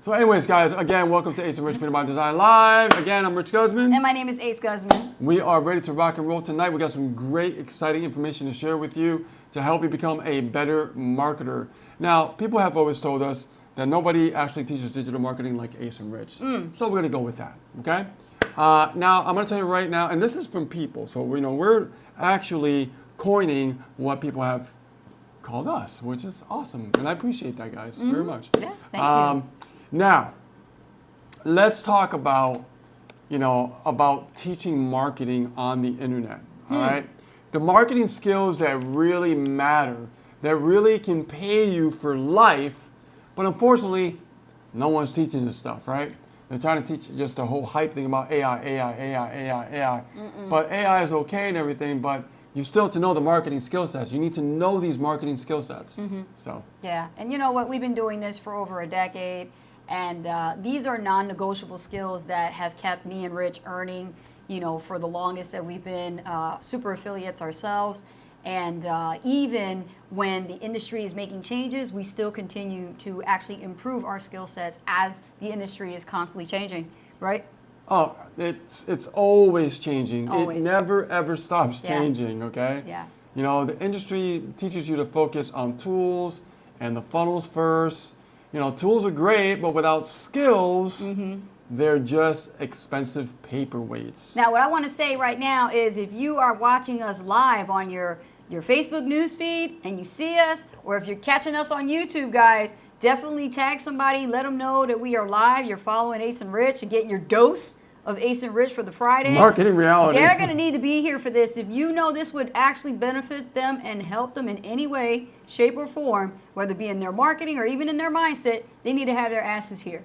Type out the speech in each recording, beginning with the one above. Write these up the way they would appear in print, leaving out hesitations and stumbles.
So anyways, guys, again, welcome to Ace and Rich Freedom by Design Live. Again, I'm Rich Guzman. And my name is Ace Guzman. We are ready to rock and roll tonight. We got some great, exciting information to share with you to help you become a better marketer. Now, people have always told us that nobody actually teaches digital marketing like Ace and Rich. So we're gonna go with that, okay? Now, I'm gonna tell you right now, and this is from people, so we're actually coining what people have called us, which is awesome. And I appreciate that, guys, very much. Yes, thank you. Now, let's talk about, about teaching marketing on the internet, all right? The marketing skills that really matter, that really can pay you for life, but unfortunately, no one's teaching this stuff, right? They're trying to teach just the whole hype thing about AI. But AI is okay and everything, but you still have to know the marketing skill sets. You need to know these marketing skill sets. So. Yeah, and you know what? We've been doing this for over a decade. And these are non-negotiable skills that have kept me and Rich earning, for the longest that we've been super affiliates ourselves. And even when the industry is making changes, we still continue to actually improve our skill sets as the industry is constantly changing, right? Oh, it's always changing. Always. It never, ever stops changing, okay? Yeah. The industry teaches you to focus on tools and the funnels first. Tools are great, but without skills, they're just expensive paperweights. Now, what I want to say right now is if you are watching us live on your Facebook news feed and you see us, or if you're catching us on YouTube, guys, definitely tag somebody, let them know that we are live. You're following Ace and Rich and getting your dose of Ace and Rich for the Friday. Marketing reality. They're going to need to be here for this. If you know this would actually benefit them and help them in any way, shape, or form, whether it be in their marketing or even in their mindset, they need to have their asses here.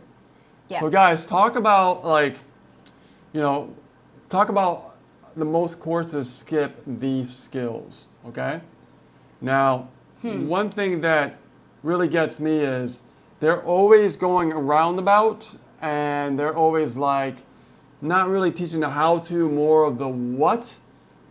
Yeah. So guys, talk about the most courses skip these skills, okay? Now, one thing that really gets me is they're always going around about and they're always like, not really teaching the how-to, more of the what,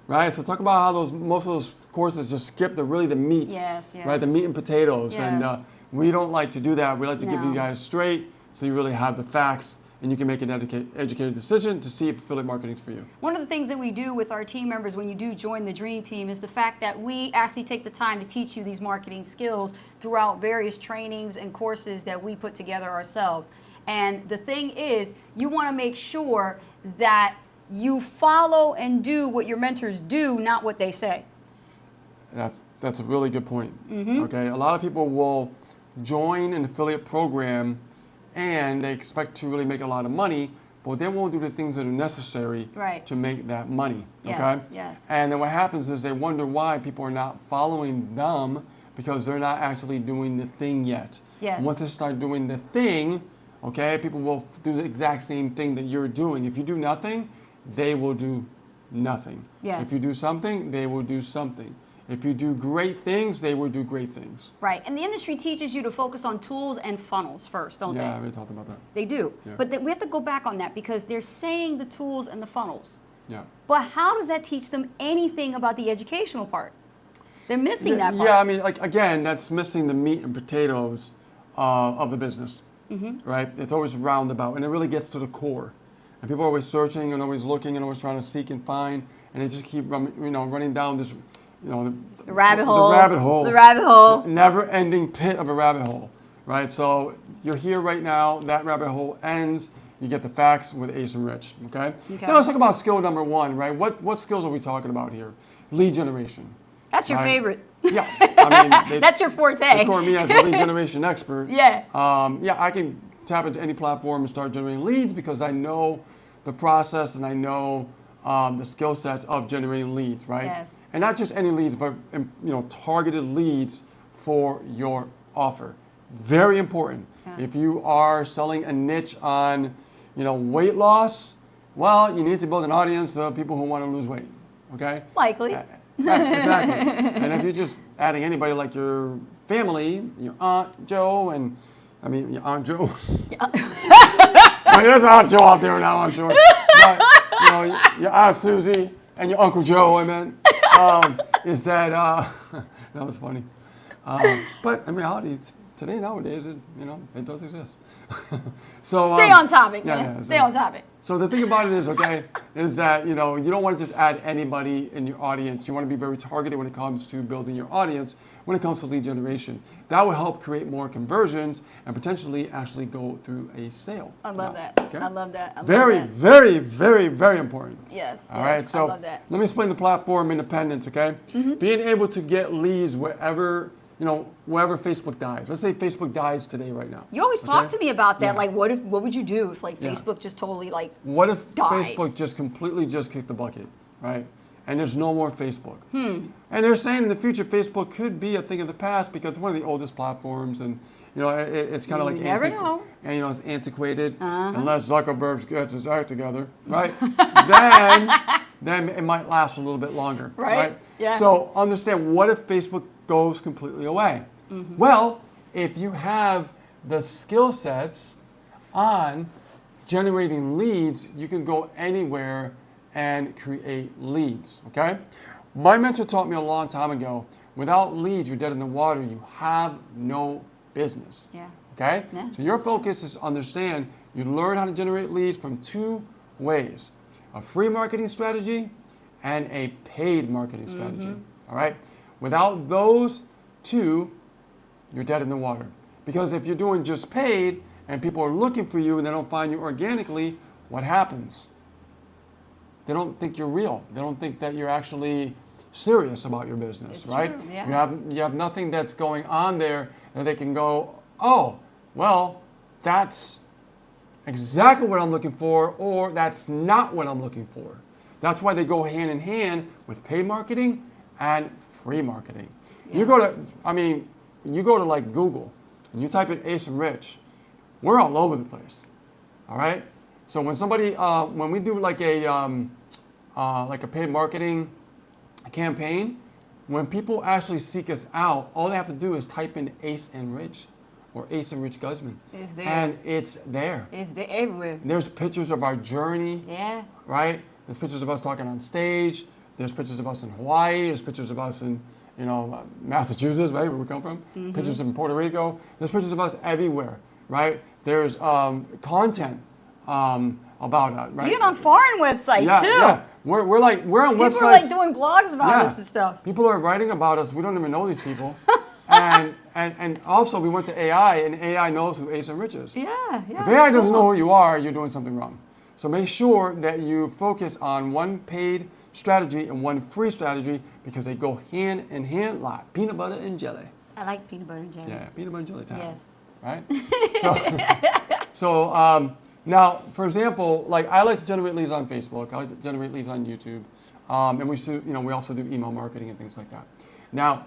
right? So talk about how most of those courses just skip the meat, right? The meat and potatoes, and we don't like to do that. We like to give you guys straight, so you really have the facts, and you can make an educated decision to see if affiliate marketing is for you. One of the things that we do with our team members when you do join the Dream Team is the fact that we actually take the time to teach you these marketing skills throughout various trainings and courses that we put together ourselves. And the thing is, you want to make sure that you follow and do what your mentors do, not what they say. That's a really good point. Okay, a lot of people will join an affiliate program and they expect to really make a lot of money, but they won't do the things that are necessary to make that money. Okay? Yes. And then what happens is they wonder why people are not following them because they're not actually doing the thing yet. Yes. Once they start doing the thing, okay, people will do the exact same thing that you're doing. If you do nothing, they will do nothing. Yes. If you do something, they will do something. If you do great things, they will do great things. Right, and the industry teaches you to focus on tools and funnels first, don't they? Yeah, we talked about that. They do, Yeah. but we have to go back on that because they're saying the tools and the funnels. Yeah. But how does that teach them anything about the educational part? They're missing that part. Yeah, I mean, again, that's missing the meat and potatoes of the business, right? It's always roundabout, and it really gets to the core. And people are always searching and always looking and always trying to seek and find, and they just keep running down this, the rabbit hole. The rabbit hole. The rabbit hole. Never-ending pit of a rabbit hole, right? So you're here right now. That rabbit hole ends. You get the facts with Ace and Rich, okay? Now let's talk about skill number one, right? What skills are we talking about here? Lead generation. That's your favorite. Yeah, I mean, that's your forte. They call me as a lead generation expert. Yeah. I can tap into any platform and start generating leads because I know the process and I know the skill sets of generating leads, right? Yes. And not just any leads, but targeted leads for your offer. Very important. Yes. If you are selling a niche on, weight loss, well, you need to build an audience of people who want to lose weight. Okay. Likely. Right, exactly. And if you're just adding anybody like your family, your Aunt Joe, your Aunt Joe. There's Aunt Joe out there now, I'm sure. But, your Aunt Susie and your Uncle Joe, is that, that was funny. But in reality, today, nowadays, it does exist. So Stay on topic, yeah, man. yeah, Stay on topic. So the thing about it is, okay, is that, you don't want to just add anybody in your audience. You want to be very targeted when it comes to building your audience, when it comes to lead generation. That will help create more conversions and potentially actually go through a sale. I love that. Okay? I love that. I love Very, that. very, very, very important. Yes. All right, so I love that. let me explain the platform independence, okay? Being able to get leads wherever Facebook dies. Let's say Facebook dies today, right now. You always talk to me about that. Yeah. like, what would you do if Yeah. Facebook just totally what if died? Facebook just completely just kicked the bucket, right? And there's no more Facebook. And they're saying in the future Facebook could be a thing of the past because it's one of the oldest platforms, and it's kind of like never know. And it's antiquated Uh-huh. unless Zuckerberg gets his act together, right? then it might last a little bit longer, Right. Yeah. So understand, what if Facebook goes completely away? Well, if you have the skill sets on generating leads, you can go anywhere and create leads, okay? My mentor taught me a long time ago, without leads, you're dead in the water. You have no business, Yeah. okay? Yeah. So your focus is understand, you learn how to generate leads from two ways: a free marketing strategy and a paid marketing strategy, all right? Without those two, you're dead in the water. Because if you're doing just paid and people are looking for you and they don't find you organically, what happens? They don't think you're real. They don't think that you're actually serious about your business, It's right? true, yeah. You have nothing that's going on there that they can go, oh, well, that's exactly what I'm looking for, or that's not what I'm looking for. That's why they go hand in hand with paid marketing and free marketing. Yeah. You go to like Google and you type in Ace and Rich, we're all over the place. All right. So when somebody, when we do like a paid marketing campaign, when people actually seek us out, all they have to do is type in Ace and Rich or Ace and Rich Guzman. It's there. And it's there. It's there everywhere. There's pictures of our journey. Yeah. Right? There's pictures of us talking on stage. There's pictures of us in Hawaii. There's pictures of us in, Massachusetts, right, where we come from. Pictures in Puerto Rico. There's pictures of us everywhere, right? There's content about us, right? You get on foreign websites too. Yeah, we're on websites. People are doing blogs about us and stuff. People are writing about us. We don't even know these people. and also we went to AI, and AI knows who Ace and Rich is. Yeah. If AI doesn't know who you are, you're doing something wrong. So make sure that you focus on one paid strategy and one free strategy, because they go hand in hand like peanut butter and jelly. I like peanut butter and jelly. Yeah, peanut butter and jelly time. Yes. Right? So now, for example, like I like to generate leads on Facebook. I like to generate leads on YouTube. And we also do email marketing and things like that. Now,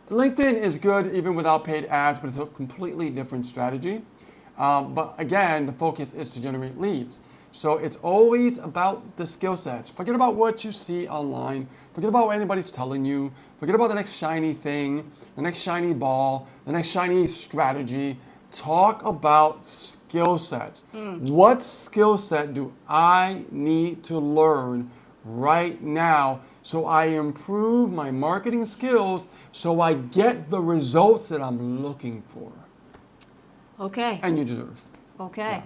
LinkedIn is good even without paid ads, but it's a completely different strategy. But again, the focus is to generate leads. So it's always about the skill sets. Forget about what you see online. Forget about what anybody's telling you. Forget about the next shiny thing, the next shiny ball, the next shiny strategy. Talk about skill sets. What skill set do I need to learn right now so I improve my marketing skills so I get the results that I'm looking for? Okay. And you deserve. Okay. Yeah.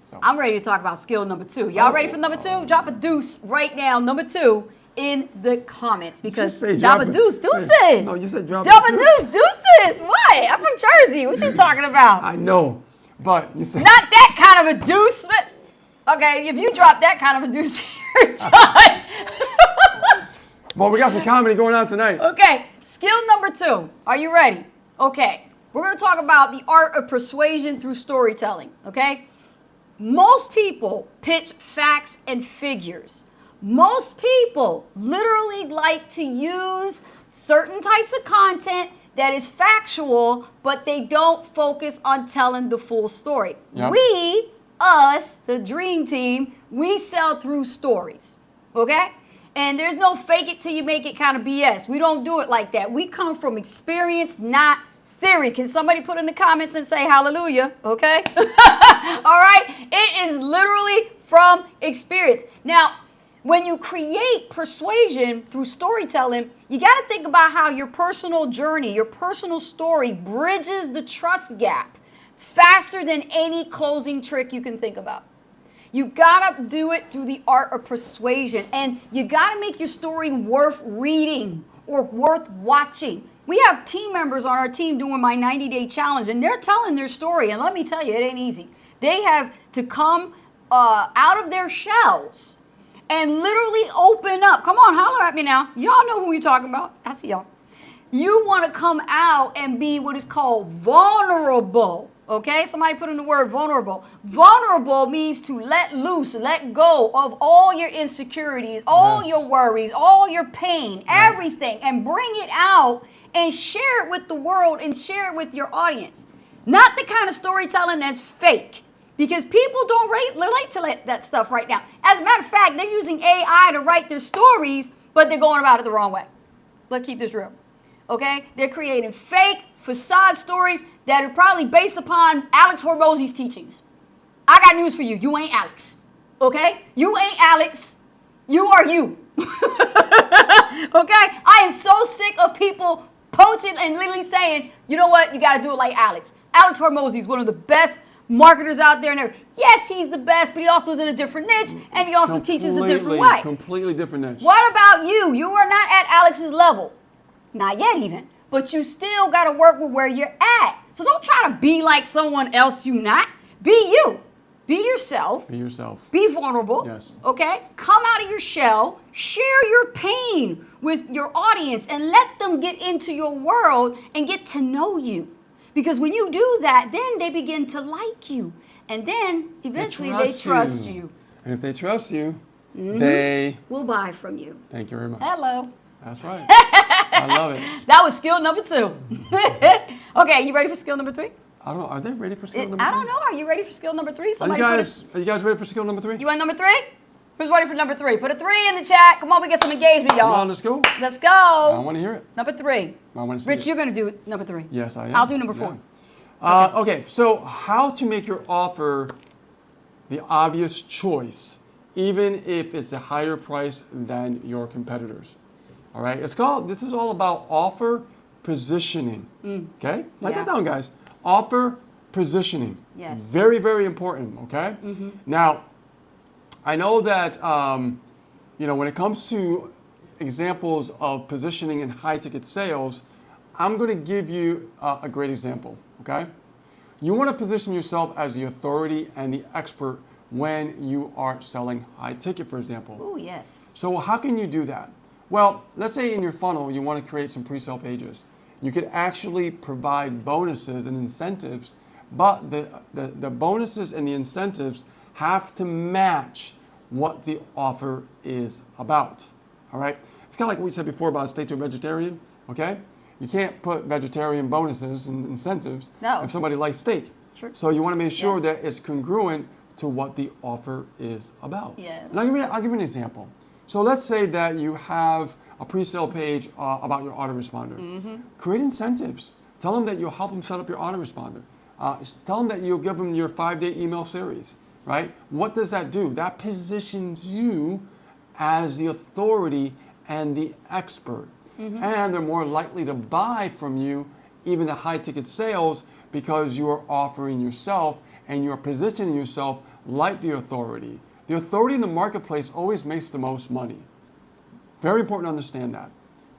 So. I'm ready to talk about skill number 2. Y'all ready for number 2? Drop a deuce right now, number 2, in the comments, because drop a deuce, deuces. No, you said drop a deuce, deuces. Why? I'm from Jersey. What you talking about? I know, but you said not that kind of a deuce. But, okay, if you drop that kind of a deuce, you're done. Well, we got some comedy going on tonight. Okay, skill number 2. Are you ready? Okay, we're going to talk about the art of persuasion through storytelling. Okay. Most people pitch facts and figures. Most people literally like to use certain types of content that is factual, but they don't focus on telling the full story. Yep. We, us, the dream team, we sell through stories, okay? And there's no fake it till you make it kind of BS. We don't do it like that. We come from experience, not theory. Can somebody put in the comments and say hallelujah, okay? All right? It is literally from experience. Now, when you create persuasion through storytelling, you got to think about how your personal journey, your personal story bridges the trust gap faster than any closing trick you can think about. You got to do it through the art of persuasion, and you got to make your story worth reading or worth watching. We have team members on our team doing my 90-day challenge, and they're telling their story, and let me tell you, it ain't easy. They have to come out of their shells and literally open up. Come on, holler at me now. Y'all know who we're talking about. I see y'all. You want to come out and be what is called vulnerable. Okay, somebody put in the word vulnerable. Vulnerable means to let loose, let go of all your insecurities, all your worries, all your pain, everything, and bring it out and share it with the world and share it with your audience. Not the kind of storytelling that's fake. Because people don't relate to that stuff right now. As a matter of fact, they're using AI to write their stories, but they're going about it the wrong way. Let's keep this real. Okay? They're creating fake facade stories that are probably based upon Alex Hormozy's teachings. I got news for you. You ain't Alex. Okay? You ain't Alex. You are you. Okay? I am so sick of people poaching and literally saying, you know what? You got to do it like Alex. Alex Hormozy is one of the best marketers out there, and yes, he's the best, but he also is in a different niche, and he also teaches a different way. Completely different niche. What about you? You are not at Alex's level. Not yet even. But you still got to work with where you're at. So don't try to be like someone else you're not. Be you. Be yourself. Be yourself. Be vulnerable. Yes. Okay? Come out of your shell. Share your pain with your audience and let them get into your world and get to know you. Because when you do that, then they begin to like you. And then eventually they trust you. And if they trust you, they will buy from you. Thank you very much. Hello. That's right. I love it. That was skill number 2. Okay, you ready for skill number 3? I don't know. Are they ready for skill number 3? I don't know. Are you ready for skill number 3? Are you guys ready for skill number 3? You want number 3? Who's ready for number 3? Put a 3 in the chat. Come on, we get some engagement, y'all. Come on, let's go. Let's go. I want to hear it. Number 3. I want to see Rich, it. you're going to do number 3. Yes, I am. I'll do number 4. Yeah. Okay, so how to make your offer the obvious choice, even if it's a higher price than your competitors. All right, this is all about offer positioning. Okay, write that down, guys. Offer positioning. Yes. Very, very important. Okay. Now, I know that when it comes to examples of positioning in high ticket sales, I'm going to give you a great example. Okay, you want to position yourself as the authority and the expert when you are selling high ticket, for example. Oh, yes. So how can you do that? Well, let's say in your funnel you want to create some pre-sale pages. You could actually provide bonuses and incentives, but the bonuses and the incentives have to match what the offer is about. All right? It's kind of like what we said before about stay to a vegetarian. Okay? You can't put vegetarian bonuses and incentives if somebody likes steak. True. So you want to make sure that it's congruent to what the offer is about. Yes. And I'll give you an example. So let's say that you have a pre-sale page about your autoresponder. Create incentives. Tell them that you'll help them set up your autoresponder. Tell them that you'll give them your 5-day email series, right? What does that do? That positions you as the authority and the expert. And they're more likely to buy from you, even the high ticket sales, because you are offering yourself and you're positioning yourself like the authority. The authority in the marketplace always makes the most money. Very important to understand that.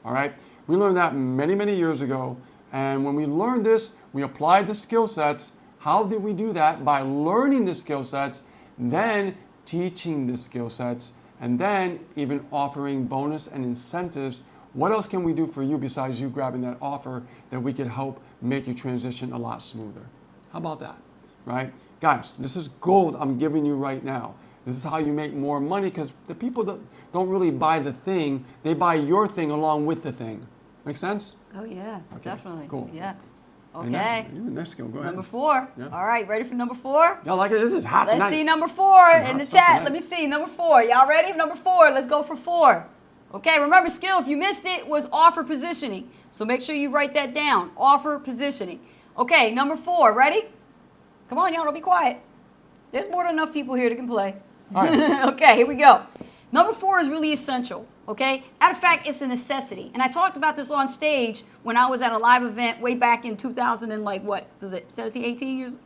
All right? We learned that many, many years ago. And when we learned this, we applied the skill sets. How did we do that? By learning the skill sets, then teaching the skill sets, and then even offering bonus and incentives. What else can we do for you besides you grabbing that offer that we can help make your transition a lot smoother? How about that? Right? Guys, this is gold I'm giving you right now. This is how you make more money, because the people that don't really buy the thing, they buy your thing along with the thing. Make sense? Oh, yeah, definitely. Cool. Yeah. Okay. Next skill, go ahead. Number 4. Yeah. All right, ready for number 4? Y'all like it? This is hot Let's tonight. see number 4 in the stuff chat. tonight. Let me see. Number 4. Y'all ready? Number 4. Let's go for 4. Okay, remember skill, if you missed it, was offer positioning. So make sure you write that down. Offer positioning. Okay, number 4. Ready? Come on, y'all, don't be quiet. There's more than enough people here that can play. All right. Okay, here we go. Number 4 is really essential, okay? Matter of fact, it's a necessity. And I talked about this on stage when I was at a live event way back in 2000 and like, what was it, 17, 18 years?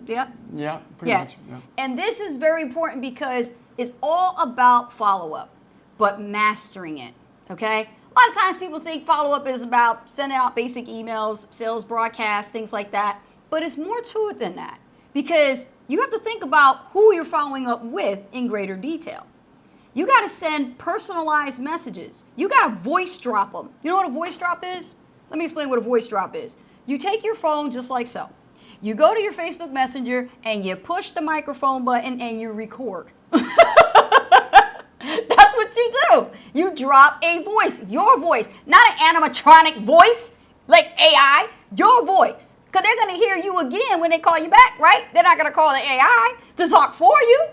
Yeah? Yeah, pretty much. Yeah. And this is very important because it's all about follow-up, but mastering it, okay? A lot of times people think follow-up is about sending out basic emails, sales broadcasts, things like that. But it's more to it than that because you have to think about who you're following up with in greater detail. You got to send personalized messages. You got to voice drop them. You know what a voice drop is? Let me explain what a voice drop is. You take your phone just like so. You go to your Facebook Messenger and you push the microphone button and you record. That's what you do. You drop a voice, your voice, not an animatronic voice like AI, your voice. Because they're going to hear you again when they call you back, right? They're not going to call the AI to talk for you,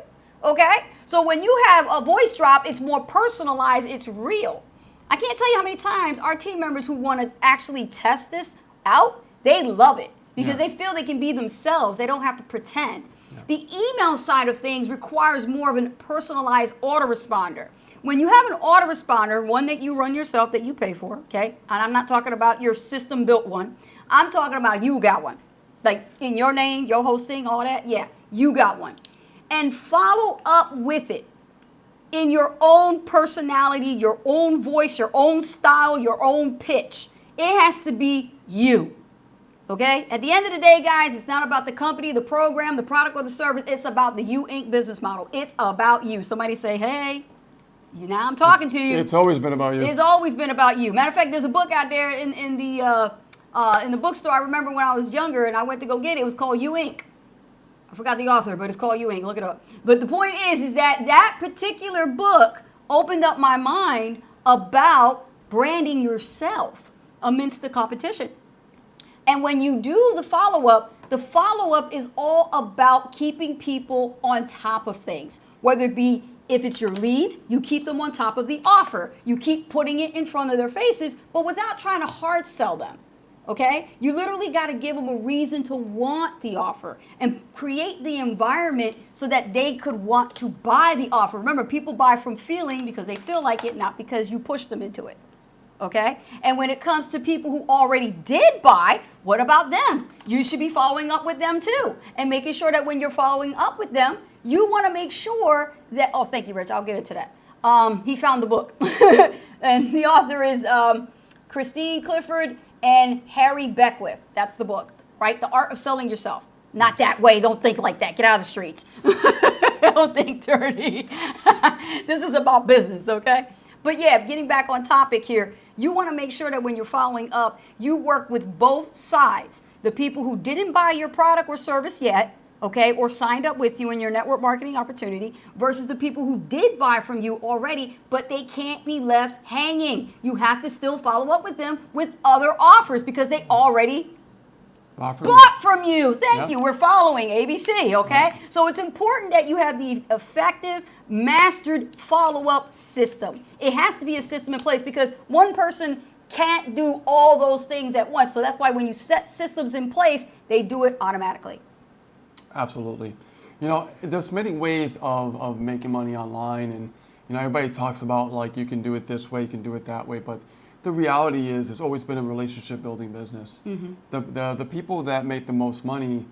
okay? So when you have a voice drop, it's more personalized, it's real. I can't tell you how many times our team members who want to actually test this out, they love it because they feel they can be themselves. They don't have to pretend. Yeah. The email side of things requires more of a personalized autoresponder. When you have an autoresponder, one that you run yourself that you pay for, okay? And I'm not talking about your system built one. I'm talking about you got one. Like in your name, your hosting, all that. Yeah, you got one. And follow up with it in your own personality, your own voice, your own style, your own pitch. It has to be you. Okay? At the end of the day, guys, it's not about the company, the program, the product, or the service. It's about the You Inc. business model. It's about you. Somebody say, hey, now I'm talking to you. It's always been about you. It's always been about you. Matter of fact, there's a book out there in the bookstore. I remember when I was younger and I went to go get it. It was called You Inc. I forgot the author, but it's called You Inc. Look it up. But the point is that particular book opened up my mind about branding yourself amidst the competition. And when you do the follow-up is all about keeping people on top of things. Whether it be, if it's your leads, you keep them on top of the offer. You keep putting it in front of their faces, but without trying to hard sell them. Okay? You literally got to give them a reason to want the offer and create the environment so that they could want to buy the offer. Remember, people buy from feeling because they feel like it, not because you push them into it. Okay? And when it comes to people who already did buy, what about them? You should be following up with them too and making sure that when you're following up with them, you want to make sure that, oh, thank you, Rich. I'll get it to that. He found the book. And the author is Christine Clifford and Harry Beckwith. That's the book, right? The Art of Selling Yourself. Not that way. Don't think like that. Get out of the streets. Don't think dirty. This is about business, okay? But yeah, getting back on topic here, you want to make sure that when you're following up, you work with both sides. The people who didn't buy your product or service yet, okay, or signed up with you in your network marketing opportunity versus the people who did buy from you already, but they can't be left hanging. You have to still follow up with them with other offers because they already bought from you. Thank you. We're following ABC, okay? So it's important that you have the effective, mastered follow-up system. It has to be a system in place because one person can't do all those things at once. So that's why when you set systems in place, they do it automatically. Absolutely. You know, there's many ways of making money online, and you know, everybody talks about like you can do it this way, you can do it that way, but the reality is it's always been a relationship building business. Mm-hmm. The people that make the most money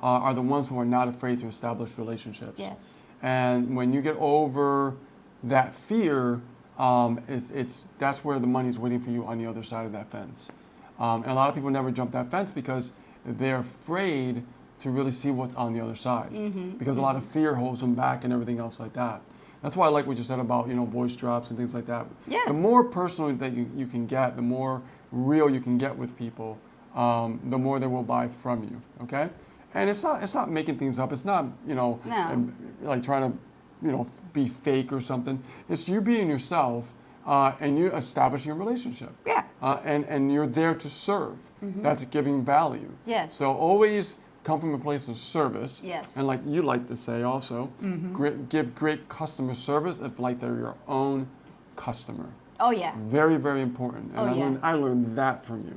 are the ones who are not afraid to establish relationships. Yes. And when you get over that fear, that's where the money's waiting for you on the other side of that fence. And a lot of people never jump that fence because they're afraid to really see what's on the other side, because a lot of fear holds them back and everything else like that. That's why I like what you said about, you know, voice drops and things like that. Yes. The more personal that you can get, the more real you can get with people, the more they will buy from you. Okay, and it's not making things up. It's not, you know, like trying to, you know, be fake or something. It's you being yourself and you establishing a relationship. Yeah. And you're there to serve. That's giving value. Yes. So always come from a place of service. Yes. And like you like to say also, give great customer service if like they're your own customer. Oh yeah. Very, very important. And I learned that from you.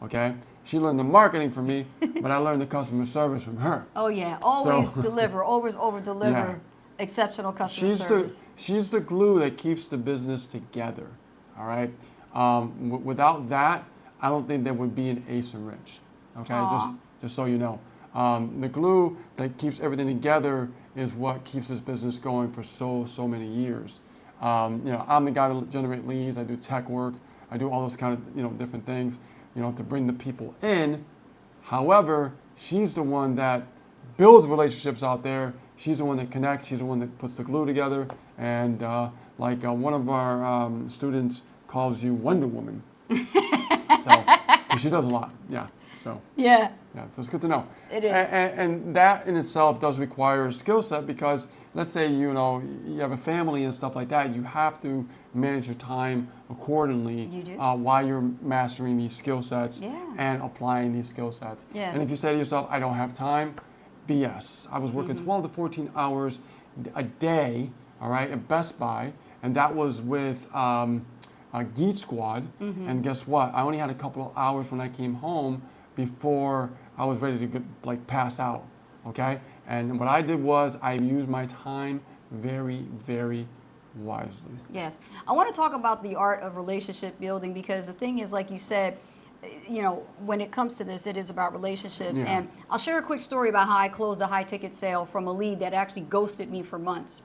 Okay? She learned the marketing from me, but I learned the customer service from her. Oh yeah. Always deliver, always over deliver. Exceptional customer service. She's the glue that keeps the business together. All right. Without that, I don't think there would be an Ace and Rich. Okay, just so you know, the glue that keeps everything together is what keeps this business going for so many years. I'm the guy that generate leads. I do tech work. I do all those kind of different things, to bring the people in. However, she's the one that builds relationships out there. She's the one that connects. She's the one that puts the glue together. And one of our students calls you Wonder Woman. So, 'cause she does a lot. Yeah. So. Yeah. Yeah. So it's good to know. It is. And that in itself does require a skill set, because let's say you have a family and stuff like that. You have to manage your time accordingly. You do. While you're mastering these skill sets Yeah. and applying these skill sets. Yes. And if you say to yourself, I don't have time, BS. I was working 12 to 14 hours a day, all right, at Best Buy, and that was with Geek Squad. And guess what? I only had a couple of hours when I came home before I was ready to pass out, okay? And what I did was I used my time very, very wisely. Yes. I want to talk about the art of relationship building, because the thing is, like you said, when it comes to this, it is about relationships. Yeah. And I'll share a quick story about how I closed a high ticket sale from a lead that actually ghosted me for months.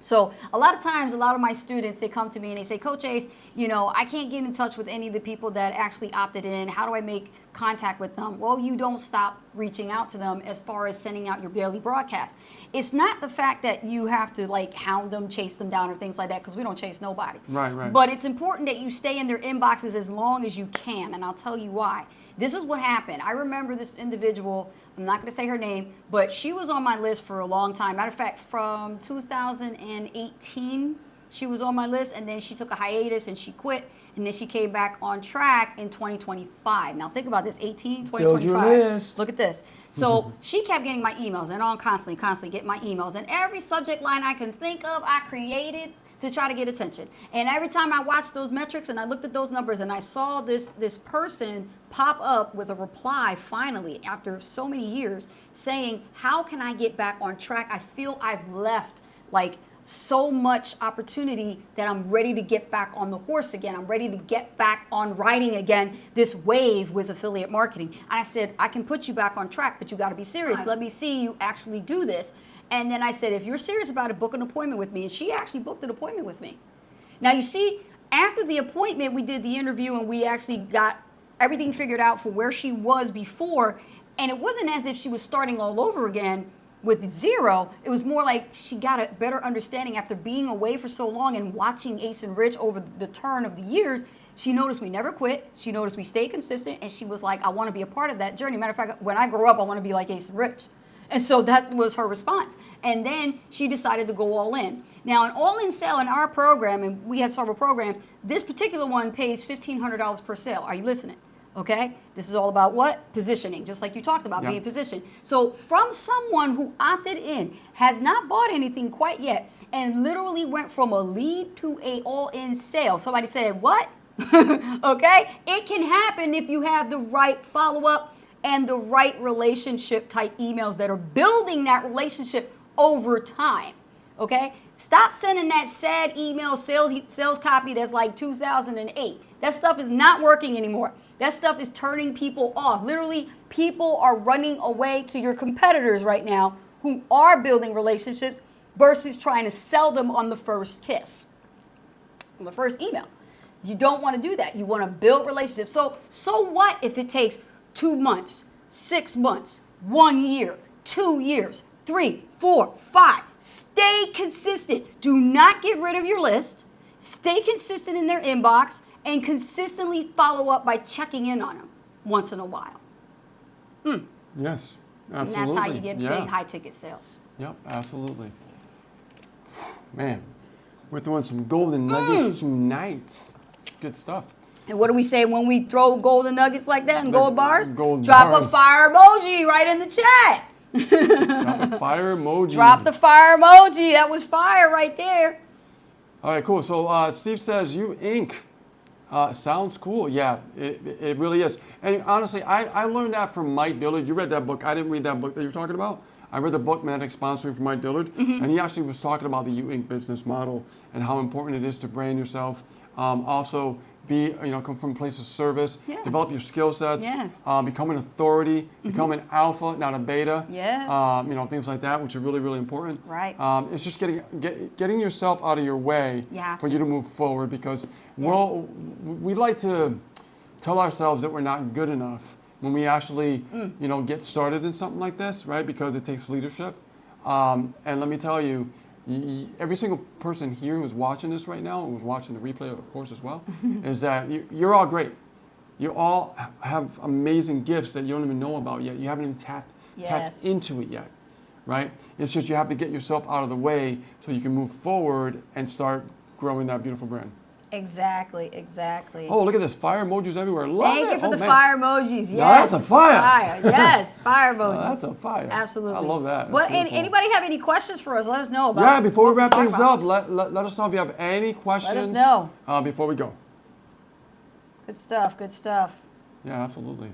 So a lot of times, a lot of my students, they come to me and they say, Coach Ace, I can't get in touch with any of the people that actually opted in. How do I make contact with them? Well, you don't stop reaching out to them as far as sending out your daily broadcast. It's not the fact that you have to hound them, chase them down or things like that, because we don't chase nobody. Right. But it's important that you stay in their inboxes as long as you can, and I'll tell you why. This is what happened. I remember this individual, I'm not going to say her name, but she was on my list for a long time. Matter of fact, from 2018, she was on my list, and then she took a hiatus and she quit, and then she came back on track in 2025. Now think about this, 18, 2025. Build your list. Look at this. So she kept getting my emails, and on constantly getting my emails, and every subject line I can think of, I created to try to get attention. And every time I watched those metrics and I looked at those numbers and I saw this person pop up with a reply finally after so many years saying, how can I get back on track? I feel I've left so much opportunity that I'm ready to get back on the horse again. I'm ready to get back on riding again this wave with affiliate marketing. And I said, I can put you back on track, but you got to be serious. Let me see you actually do this. And then I said, if you're serious about it, book an appointment with me. And she actually booked an appointment with me. Now, you see, after the appointment, we did the interview and we actually got everything figured out for where she was before. And it wasn't as if she was starting all over again with zero. It was more like she got a better understanding after being away for so long and watching Ace and Rich over the turn of the years. She noticed we never quit. She noticed we stayed consistent. And she was like, I want to be a part of that journey. Matter of fact, when I grow up, I want to be like Ace and Rich. And so that was her response. And then she decided to go all in. Now, an all-in sale in our program, and we have several programs, this particular one pays $1,500 per sale. Are you listening? Okay? This is all about what? Positioning, just like you talked about, being positioned. So from someone who opted in, has not bought anything quite yet, and literally went from a lead to a all-in sale. Somebody said, what? Okay? It can happen if you have the right follow-up and the right relationship type emails that are building that relationship over time. Okay? Stop sending that sad email sales copy that's like 2008. That stuff is not working anymore. That stuff is turning people off. Literally, people are running away to your competitors right now who are building relationships versus trying to sell them on the first kiss, on the first email. You don't want to do that. You want to build relationships. So what if it takes 2 months, 6 months, 1 year, 2 years, 3, 4, 5. Stay consistent. Do not get rid of your list. Stay consistent in their inbox and consistently follow up by checking in on them once in a while. Yes, absolutely. And that's how you get big high ticket sales. Yep, absolutely. Man, we're throwing some golden nuggets tonight. It's good stuff. And what do we say when we throw golden nuggets like that and gold bars? Gold Drop bars. a fire emoji right in the chat. Drop a fire emoji. Drop the fire emoji. That was fire right there. All right, cool. So Steve says, you ink. Sounds cool. Yeah, it really is. And honestly, I learned that from Mike Dillard. You read that book. I didn't read that book that you're talking about. I read the book Magnetic Sponsoring from Mike Dillard, and he actually was talking about the U Inc. business model and how important it is to brand yourself. Also, come from a place of service, develop your skill sets, become an authority, become an alpha, not a beta. Things like that, which are really, really important. Right. It's just getting yourself out of your way for you to move forward, because we like to tell ourselves that we're not good enough when we actually, get started in something like this, right? Because it takes leadership. And let me tell you, every single person here who's watching this right now, who's watching the replay, of course, as well, is that you're all great. You all have amazing gifts that you don't even know about yet. You haven't even tapped into it yet, right? It's just you have to get yourself out of the way so you can move forward and start growing that beautiful brand. Exactly. Oh, look at this. Fire emojis everywhere. Thank you for the fire emojis. Yes. Now that's a fire. Yes, fire emojis. That's a fire. Absolutely. I love that. What? Anybody have any questions for us? Let us know about. Yeah, before we wrap things about. up, let us know if you have any questions. Let us know. Before we go. Good stuff. Yeah, absolutely.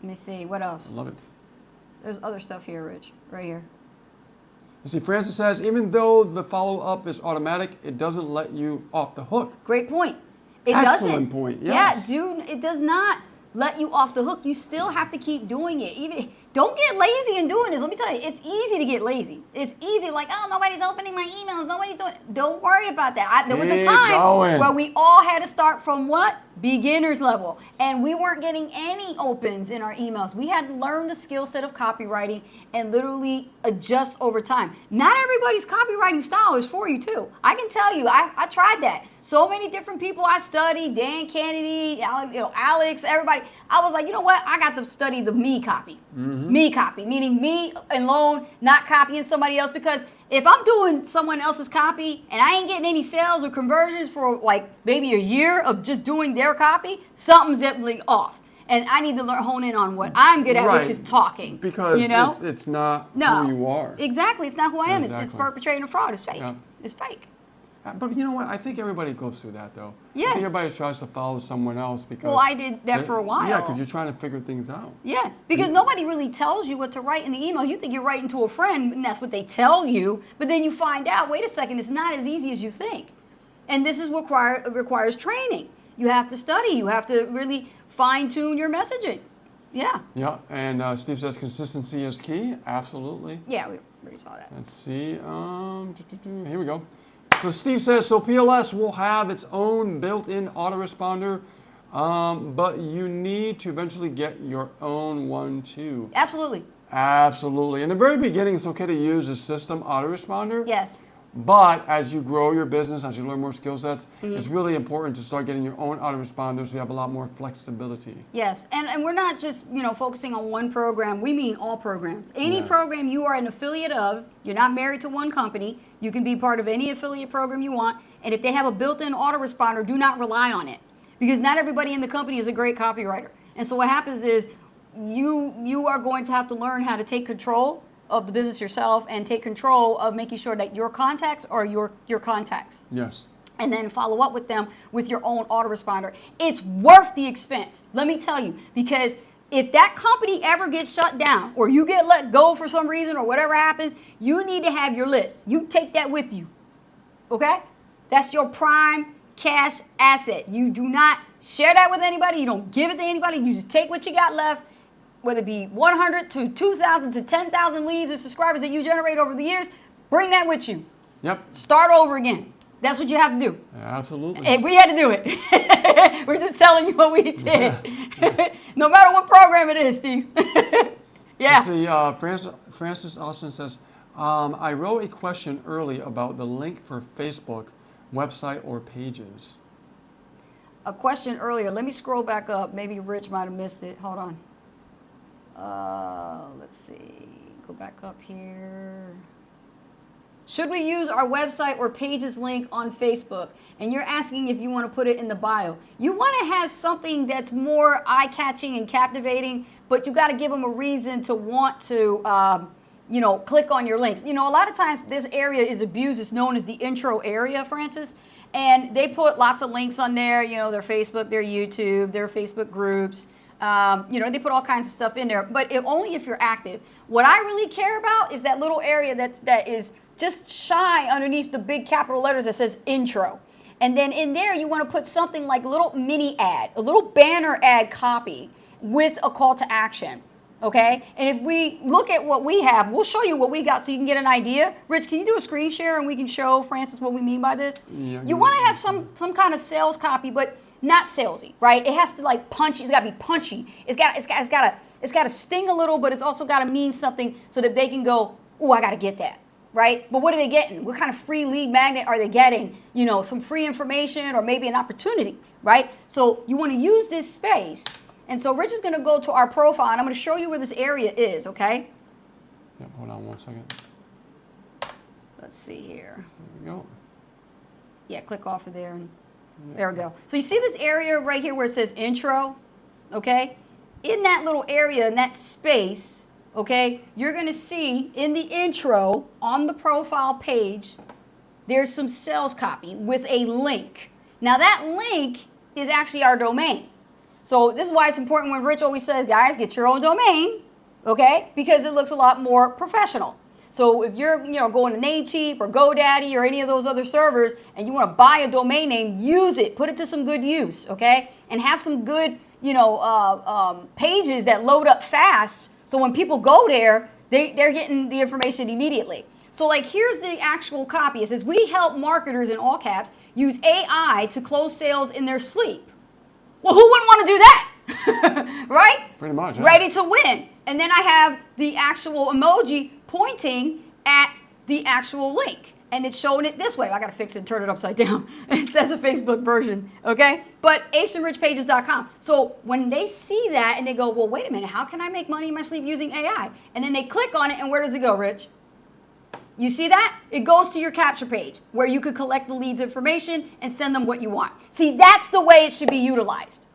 Let me see. What else? I love it. There's other stuff here, Rich. Right here. You see, Francis says, even though the follow-up is automatic, it doesn't let you off the hook. Great point. It Excellent doesn't. point, yes. Yeah, dude, it does not let you off the hook. You still have to keep doing it. Don't get lazy in doing this. Let me tell you, it's easy to get lazy. It's easy, like, oh, nobody's opening my emails. Nobody's doing it. Don't worry about that. There was a time where we all had to start from what? Beginner's level. And we weren't getting any opens in our emails. We had to learn the skill set of copywriting and literally adjust over time. Not everybody's copywriting style is for you, too. I can tell you, I tried that. So many different people I studied, Dan Kennedy, Alex, everybody. I was like, you know what? I got to study the me copy. Me copy, meaning me alone, not copying somebody else. Because if I'm doing someone else's copy and I ain't getting any sales or conversions for like maybe a year of just doing their copy, something's definitely off. And I need to hone in on what I'm good at, which is talking. Because it's not who you are. Exactly. It's not who I am. Exactly. It's perpetrating a fraud. It's fake. Yeah. It's fake. But you know what? I think everybody goes through that, though. Yeah. I think everybody tries to follow someone else because... Well, I did that for a while. Yeah, because you're trying to figure things out. Yeah, because nobody really tells you what to write in the email. You think you're writing to a friend, and that's what they tell you. But then you find out, wait a second, it's not as easy as you think. And this is requires training. You have to study. You have to really fine-tune your messaging. Yeah. Yeah, and Steve says consistency is key. Absolutely. Yeah, we already saw that. Let's see. Here we go. So Steve says, so PLS will have its own built-in autoresponder, but you need to eventually get your own one too. Absolutely. Absolutely. In the very beginning, it's okay to use a system autoresponder. Yes. But as you grow your business, as you learn more skill sets, it's really important to start getting your own autoresponders so you have a lot more flexibility. Yes, and we're not just focusing on one program. We mean all programs. Any program you are an affiliate of, you're not married to one company, you can be part of any affiliate program you want. And if they have a built-in autoresponder, do not rely on it. Because not everybody in the company is a great copywriter. And so what happens is you are going to have to learn how to take control of the business yourself and take control of making sure that your contacts are your contacts. Yes. And then follow up with them with your own autoresponder. It's worth the expense, let me tell you, because if that company ever gets shut down or you get let go for some reason or whatever happens, you need to have your list. You take that with you, okay? That's your prime cash asset. You do not share that with anybody. You don't give it to anybody. You just take what you got left, whether it be 100 to 2,000 to 10,000 leads or subscribers that you generate over the years, bring that with you. Yep. Start over again. That's what you have to do. Absolutely. And we had to do it. We're just telling you what we did. No matter what program it is, Steve. Yeah. Let's see, Francis Austin says, I wrote a question early about the link for Facebook, website, or pages. A question earlier. Let me scroll back up. Maybe Rich might have missed it. Hold on. Let's see. Go back up here. Should we use our website or pages link on Facebook? And you're asking if you want to put it in the bio. You want to have something that's more eye-catching and captivating, but you got to give them a reason to want to, click on your links. A lot of times this area is abused. It's known as the intro area, Francis. And they put lots of links on there, their Facebook, their YouTube, their Facebook groups. They put all kinds of stuff in there, but only if you're active. What I really care about is that little area that is just shy underneath the big capital letters that says intro. And then in there, you want to put something like a little mini ad, a little banner ad copy with a call to action. Okay? And if we look at what we have, we'll show you what we got so you can get an idea. Rich, can you do a screen share and we can show Francis what we mean by this? Yeah, you want to have some kind of sales copy, but not salesy, right? It has to like punchy. It's got to be punchy. It's got to sting a little, but it's also got to mean something so that they can go, "Oh, I got to get that." Right? But what are they getting? What kind of free lead magnet are they getting? Some free information or maybe an opportunity, right? So you want to use this space. And so Rich is going to go to our profile, and I'm going to show you where this area is, okay? Yep, hold on 1 second. Let's see here. There we go. Yeah, click off of there. And there we go. So you see this area right here where it says intro, okay? In that little area, in that space, okay, you're going to see in the intro on the profile page, there's some sales copy with a link. Now that link is actually our domain. So this is why it's important when Rich always says, guys, get your own domain, okay? Because it looks a lot more professional. So if you're going to Namecheap or GoDaddy or any of those other servers and you want to buy a domain name, use it. Put it to some good use, okay? And have some good, pages that load up fast. So when people go there, they're getting the information immediately. So like here's the actual copy. It says, we help marketers in all caps use AI to close sales in their sleep. Well, who wouldn't want to do that? Right? Pretty much. Yeah. Ready to win. And then I have the actual emoji pointing at the actual link. And it's showing it this way. I got to fix it and turn it upside down. It says a Facebook version, okay? But aceandrichpages.com. So when they see that and they go, well, wait a minute, how can I make money in my sleep using AI? And then they click on it, and where does it go, Rich? You see that? It goes to your capture page where you could collect the leads information and send them what you want. See, that's the way it should be utilized.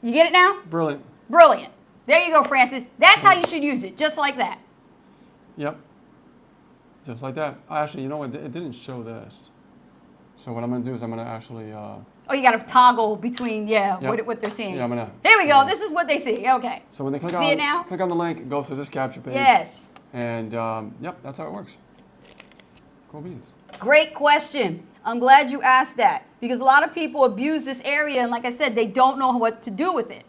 You get it now? Brilliant. Brilliant. There you go, Francis. That's how you should use it, just like that. Yep. Just like that. Actually, you know what? It didn't show this. So what I'm going to do is I'm going to actually... Oh, you got to toggle between, what they're seeing. Yeah, I'm going to... Here we go. This is what they see. Okay. So when they click See it now? click on the link, it goes to this capture page. Yes. And, yep, that's how it works. Cool beans. Great question. I'm glad you asked that because a lot of people abuse this area, and like I said, they don't know what to do with it.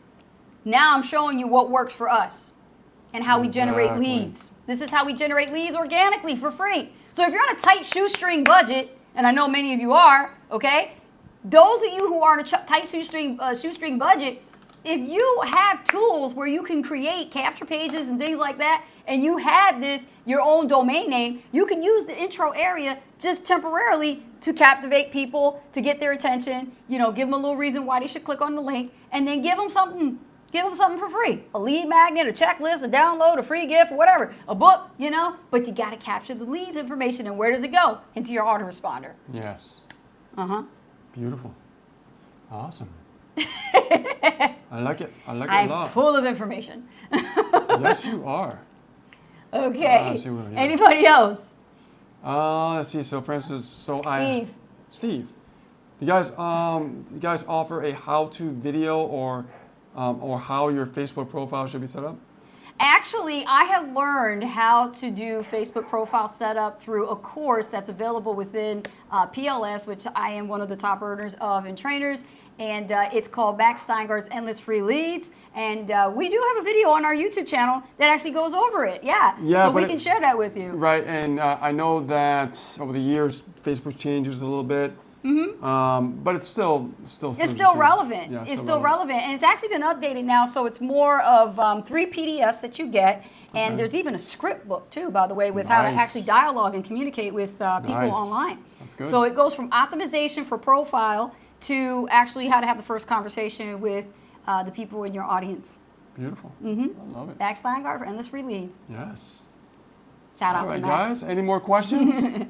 Now I'm showing you what works for us and how we generate leads. This is how we generate leads organically for free. So if you're on a tight shoestring budget, and I know many of you are, okay, those of you who are on a tight shoestring budget, if you have tools where you can create capture pages and things like that, and you have your own domain name, you can use the intro area just temporarily to captivate people, to get their attention, give them a little reason why they should click on the link, and then give them something for free. A lead magnet, a checklist, a download, a free gift, or whatever, a book, but you got to capture the leads information, and where does it go? Into your autoresponder. Yes. Uh-huh. Beautiful. Awesome. I like it. I like it a lot. I'm full of information. Yes, you are. Okay. Anybody else? Let's see. So, Francis. Steve. You guys offer a how-to video or how your Facebook profile should be set up? Actually, I have learned how to do Facebook profile setup through a course that's available within PLS, which I am one of the top earners of and trainers. And it's called Max Steingart's Endless Free Leads. And we do have a video on our YouTube channel that actually goes over it. Yeah. So we can share that with you. Right. And I know that over the years, Facebook changes a little bit. Mm-hmm. But it's still relevant. Yeah, it's still relevant. And it's actually been updated now. So it's more of 3 PDFs that you get. And there's even a script book, too, by the way, with how to actually dialogue and communicate with people online. That's good. So it goes from optimization for profile to actually how to have the first conversation with the people in your audience. Beautiful. Mm-hmm. I love it. Max Steingart for Endless Free Leads. Yes. Shout out to Max. All right, guys. Any more questions?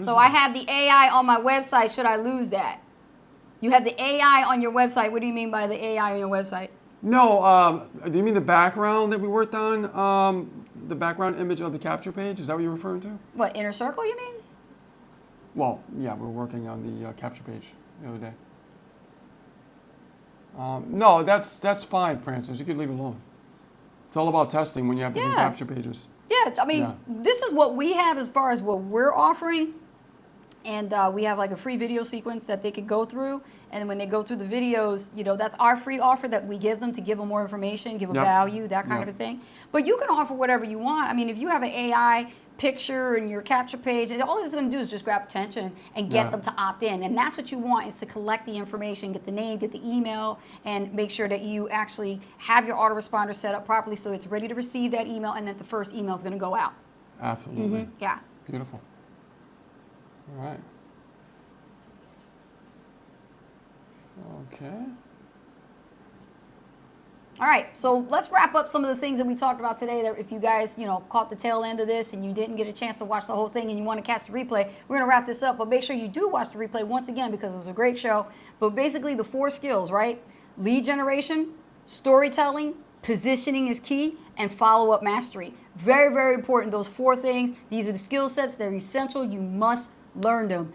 So I have the AI on my website. Should I lose that? You have the AI on your website. What do you mean by the AI on your website? No. Do you mean the background that we worked on? The background image of the capture page? Is that what you're referring to? What, Inner Circle, you mean? Well, yeah, we're working on the capture page. the other day. No, that's fine, Francis. You can leave it alone. It's all about testing when you have different Yeah. capture pages. Yeah, I mean, Yeah. this is what we have as far as what we're offering. And we have like a free video sequence that they could go through. And when they go through the videos, you know, that's our free offer that we give them to give them more information, give them Yep. value, that kind Yep. of a thing. But you can offer whatever you want. I mean, if you have an AI picture in your capture page, and all it's going to do is just grab attention and get Yeah. them to opt in. And that's what you want, is to collect the information, get the name, get the email, and make sure that you actually have your autoresponder set up properly so it's ready to receive that email, and that the first email is going to go out. Absolutely. Yeah. Beautiful. All right. Okay. All right, so let's wrap up some of the things that we talked about today. That if you guys, you know, caught the tail end of this and you didn't get a chance to watch the whole thing and you want to catch the replay, we're going to wrap this up. But make sure you do watch the replay once again, because it was a great show. But basically, the 4 skills, right? Lead generation, storytelling, positioning is key, and follow-up mastery. Very, very important. Those 4 things. These are the skill sets. They're essential. You must learn them.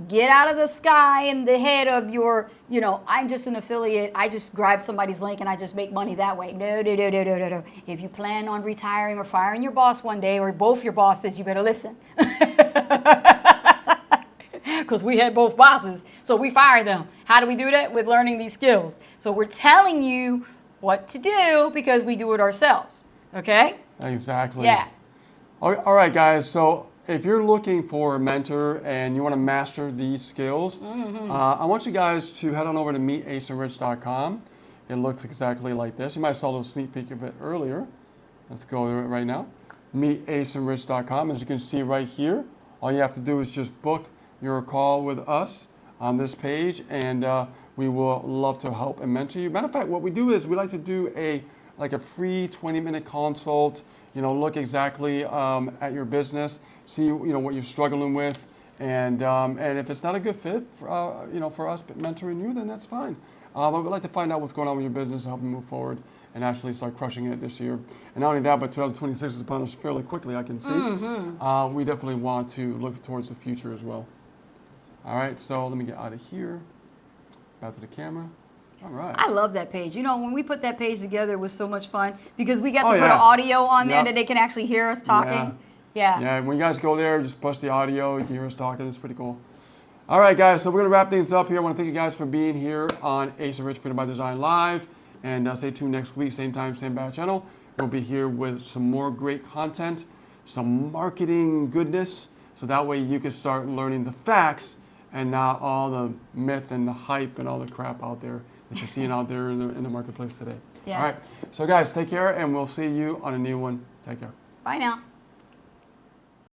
Get out of the sky in the head of your, you know, I'm just an affiliate. I just grab somebody's link and I just make money that way. No, no, no, no, no, no, no. If you plan on retiring or firing your boss one day, or both your bosses, you better listen. Because we had both bosses, so we fired them. How do we do that? With learning these skills. So we're telling you what to do because we do it ourselves. Okay? Exactly. Yeah. All right, guys. So if you're looking for a mentor and you want to master these skills, I want you guys to head on over to meetaceandrich.com. It looks exactly like this. You might have saw a little sneak peek of it earlier. Let's go there right now. Meetaceandrich.com. As you can see right here, all you have to do is just book your call with us on this page, and we will love to help and mentor you. Matter of fact, what we do is we like to do a free 20-minute consult. You know, look exactly at your business, see what you're struggling with, and if it's not a good fit for, for us mentoring you, then that's fine. But we'd like to find out what's going on with your business and help you move forward and actually start crushing it this year. And not only that, but 2026 is upon us fairly quickly, I can see. We definitely want to look towards the future as well. All right, so let me get out of here. Back to the camera. All right. I love that page. You know, when we put that page together, it was so much fun because we got to Oh, put yeah. an audio on there Yep. that they can actually hear us talking. Yeah. Yeah, when you guys go there, just push the audio. You can hear us talking. It's pretty cool. All right, guys, so we're going to wrap things up here. I want to thank you guys for being here on Ace and Rich Freedom by Design Live. And stay tuned next week, same time, same bad channel. We'll be here with some more great content, some marketing goodness, so that way you can start learning the facts and not all the myth and the hype and all the crap out there that you're seeing out there in the marketplace today. Yes. All right, so guys, take care, and we'll see you on a new one. Take care. Bye now.